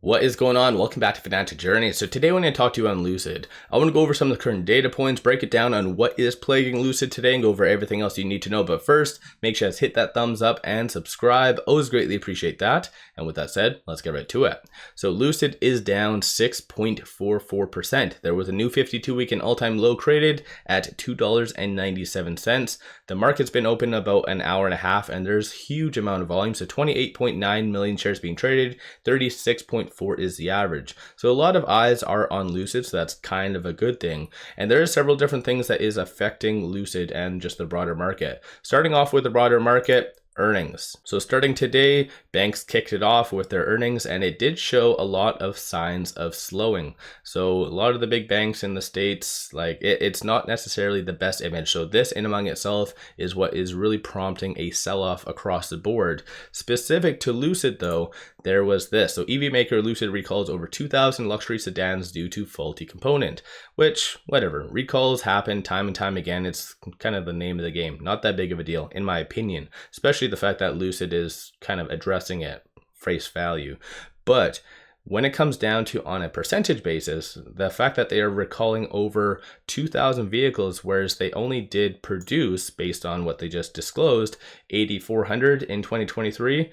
What is going on? Welcome back to Financial Journey. So today when I talk to you on Lucid, I want to go over some of the current data points, break it down on what is plaguing Lucid today, and go over everything else you need to know. But first, make sure to hit that thumbs up and subscribe. Always greatly appreciate that. And with that said, let's get right to it. So Lucid is down 6.44%. There was a new 52-week and all-time low created at $2.97. The market's been open about an hour and a half, and there's huge amount of volume. So 28.9 million shares being traded, 36.4 is the average. So a lot of eyes are on Lucid, so that's kind of a good thing. And there are several different things that is affecting Lucid and just the broader market. Starting off with the broader market, earnings. So starting today, banks kicked it off with their earnings, and it did show a lot of signs of slowing. So a lot of the big banks in the States, like it's not necessarily the best image. So this in among itself is what is really prompting a sell-off across the board. Specific to Lucid though, there was this. So EV maker Lucid recalls over 2,000 luxury sedans due to faulty component, which whatever, recalls happen time and time again. It's kind of the name of the game. Not that big of a deal in my opinion, especially the fact that Lucid is kind of addressing it face value. But when it comes down to on a percentage basis, the fact that they are recalling over 2,000 vehicles, whereas they only did produce, based on what they just disclosed, 8,400 in 2023,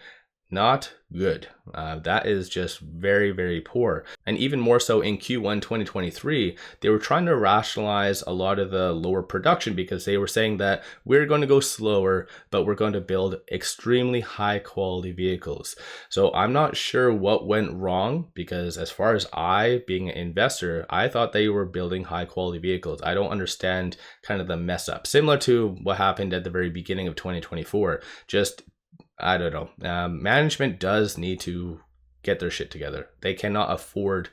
not good. That is just very, very poor. And even more so in Q1 2023, they were trying to rationalize a lot of the lower production because they were saying that we're going to go slower, but we're going to build extremely high quality vehicles. So I'm not sure what went wrong, because as far as I, being an investor, I thought they were building high quality vehicles. I don't understand kind of the mess up. Similar to what happened at the very beginning of 2024. I don't know. Management does need to get their shit together. They cannot afford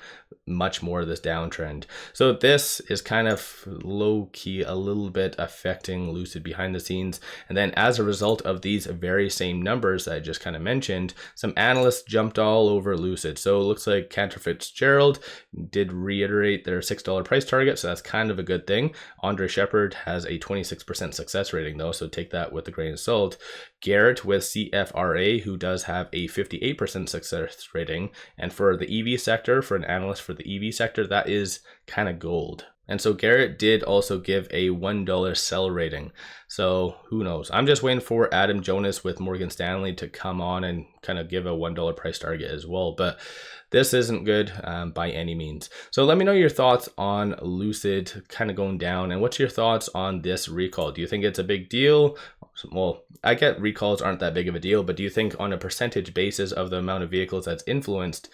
much more of this downtrend. So this is kind of low key a little bit affecting Lucid behind the scenes. And then as a result of these very same numbers that I just kind of mentioned, some analysts jumped all over Lucid. So it looks like Cantor Fitzgerald did reiterate their $6 price target. So that's kind of a good thing. Andre Shepard has a 26% success rating though, so take that with a grain of salt. Garrett with CFRA, who does have a 58% success rating. And for the EV sector, for an analyst for the EV sector, that is kind of gold. And so Garrett did also give a $1 sell rating. So who knows? I'm just waiting for Adam Jonas with Morgan Stanley to come on and kind of give a $1 price target as well. But this isn't good by any means. So let me know your thoughts on Lucid kind of going down, and what's your thoughts on this recall? Do you think it's a big deal? Well, I get recalls aren't that big of a deal, but do you think on a percentage basis of the amount of vehicles that's influenced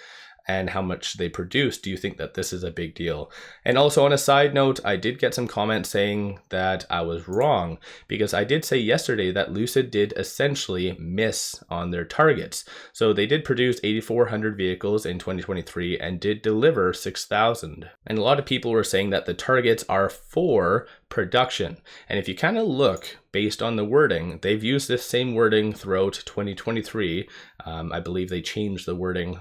and how much they produce, do you think that this is a big deal? And also on a side note, I did get some comments saying that I was wrong, because I did say yesterday that Lucid did essentially miss on their targets. So they did produce 8,400 vehicles in 2023 and did deliver 6,000. And a lot of people were saying that the targets are for production. And if you kind of look based on the wording, they've used this same wording throughout 2023. I believe they changed the wording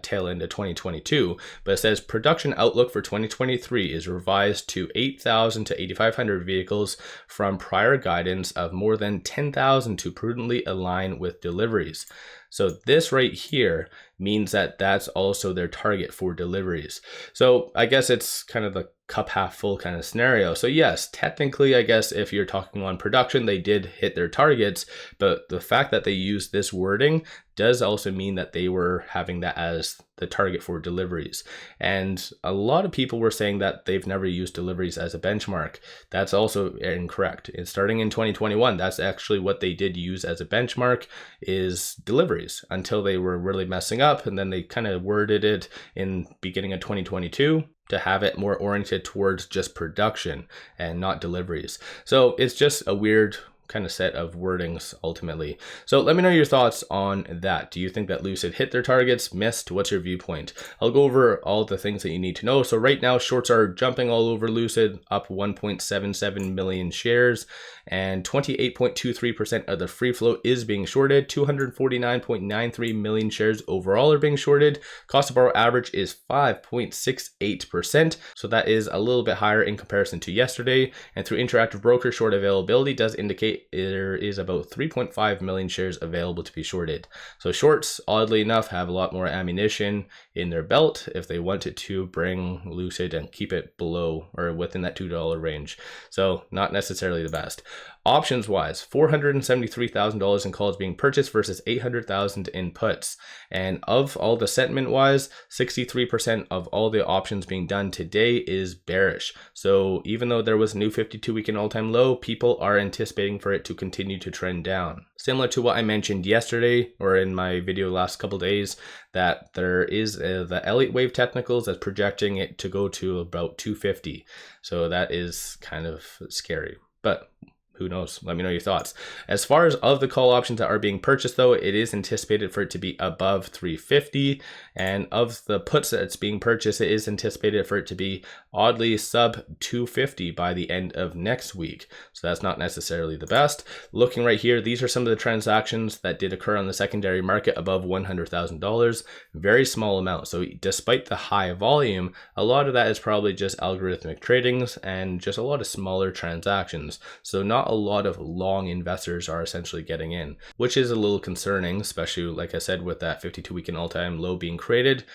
tail end of 2022, but it says production outlook for 2023 is revised to 8,000 to 8,500 vehicles from prior guidance of more than 10,000 to prudently align with deliveries. So this right here means that that's also their target for deliveries. So I guess it's kind of the cup half full kind of scenario. So yes, technically, I guess if you're talking on production, they did hit their targets, but the fact that they used this wording does also mean that they were having that as the target for deliveries. And a lot of people were saying that they've never used deliveries as a benchmark. That's also incorrect. It's starting in 2021, that's actually what they did use as a benchmark, is deliveries, until they were really messing up, and then they kind of worded it in beginning of 2022 to have it more oriented towards just production and not deliveries. So it's just a weird kind of set of wordings ultimately. So let me know your thoughts on that. Do you think that Lucid hit their targets, missed? What's your viewpoint? I'll go over all the things that you need to know. So right now, shorts are jumping all over Lucid, up 1.77 million shares. and 28.23% of the free float is being shorted. 249.93 million shares overall are being shorted. Cost to borrow average is 5.68%, so that is a little bit higher in comparison to yesterday. And through Interactive Broker, short availability does indicate there is about 3.5 million shares available to be shorted. So shorts, oddly enough, have a lot more ammunition in their belt if they wanted to bring Lucid and keep it below or within that $2 range. So not necessarily the best. Options wise, $473,000 in calls being purchased versus $800,000 in puts. And of all the sentiment wise, 63% of all the options being done today is bearish. So even though there was a new 52-week and all-time low, people are anticipating for it to continue to trend down. Similar to what I mentioned yesterday or in my video last couple days, that there is the Elliott wave technicals that's projecting it to go to about 250. So that is kind of scary, but who knows? Let me know your thoughts. As far as of the call options that are being purchased though, it is anticipated for it to be above 350. And of the puts that's being purchased, it is anticipated for it to be oddly sub 250 by the end of next week. So that's not necessarily the best. Looking right here, these are some of the transactions that did occur on the secondary market above $100,000. Very small amount. So despite the high volume, a lot of that is probably just algorithmic tradings and just a lot of smaller transactions. So not a lot of long investors are essentially getting in, which is a little concerning, especially like I said, with that 52-week and all-time low being created.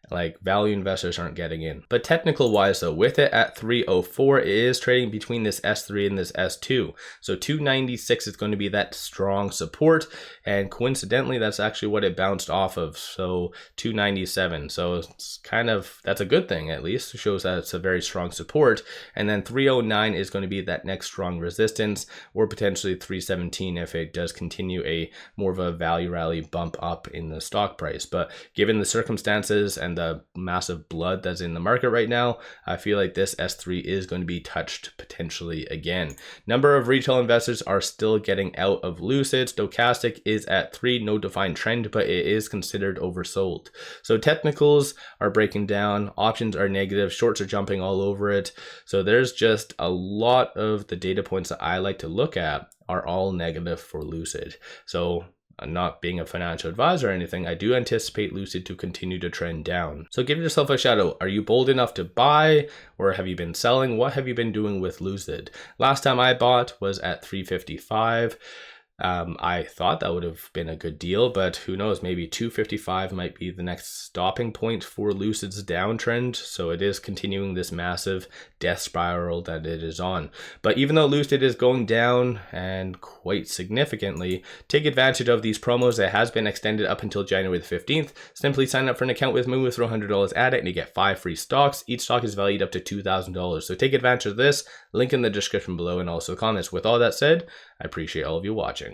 Like value investors aren't getting in. But technical wise though, with it at 304, it is trading between this S3 and this S2. So 296 is going to be that strong support, and coincidentally that's actually what it bounced off of. So 297. So it's kind of, that's a good thing, at least it shows that it's a very strong support. And then 309 is going to be that next strong resistance, or potentially 317 if it does continue a more of a value rally bump up in the stock price. But given the circumstances and the massive blood that's in the market right now, I feel like this S3 is going to be touched potentially again. Number of retail investors are still getting out of Lucid. Stochastic is at 3, no defined trend, but it is considered oversold. So technicals are breaking down, options are negative, shorts are jumping all over it. So there's just a lot of the data points that I like to look at are all negative for Lucid. So not being a financial advisor or anything, I do anticipate Lucid to continue to trend down. So give yourself a shout out. Are you bold enough to buy, or have you been selling? What have you been doing with Lucid? Last time I bought was at 355. I thought that would have been a good deal, but who knows, maybe 255 might be the next stopping point for Lucid's downtrend. So it is continuing this massive death spiral that it is on. But even though Lucid is going down and quite significantly, take advantage of these promos. It has been extended up until January the 15th. Simply sign up for an account with Moo, throw $100 at it, and you get 5 free stocks. Each stock is valued up to $2,000. So take advantage of this. Link in the description below and also comments. With all that said, I appreciate all of you watching.